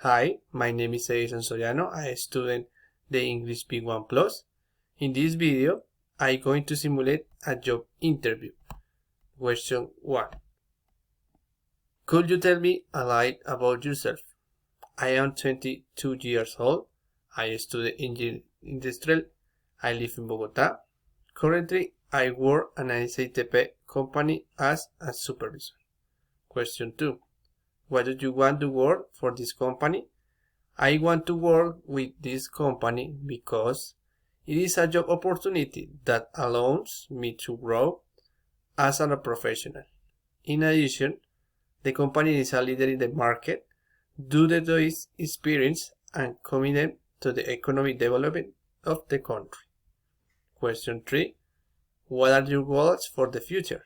Hi, my name is Soriano. I am student the English B1 Plus. In this video, I'm going to simulate a job interview. Question 1. Could you tell me a little about yourself? I am 22 years old. I study engineering industrial. I live in Bogota. Currently, I work at an SATP company as a supervisor. Question 2. Why do you want to work for this company? I want to work with this company because it is a job opportunity that allows me to grow as a professional. In addition, the company is a leader in the market due to its experience and commitment to the economic development of the country. Question 3. What are your goals for the future?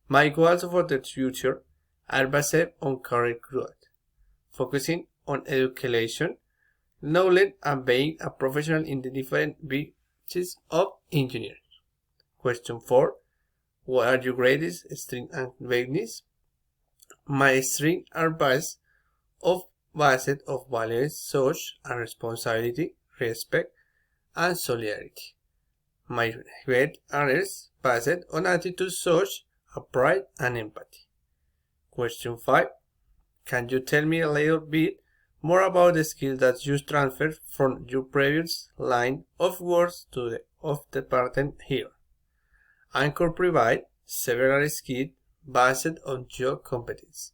My goals for the future are based on career growth, focusing on education, knowledge, and being a professional in the different branches of engineering. Question 4. What are your greatest strengths and weaknesses? My strengths are based on values such as responsibility, respect, and solidarity. My weaknesses are based on attitudes such as pride and empathy. Question 5. Can you tell me a little bit more about the skills that you transferred from your previous line of work to the pattern here? Anchor provides several skills based on your competence,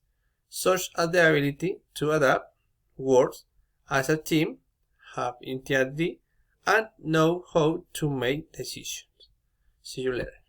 such as the ability to adapt, work as a team, have integrity, and know how to make decisions. See you later.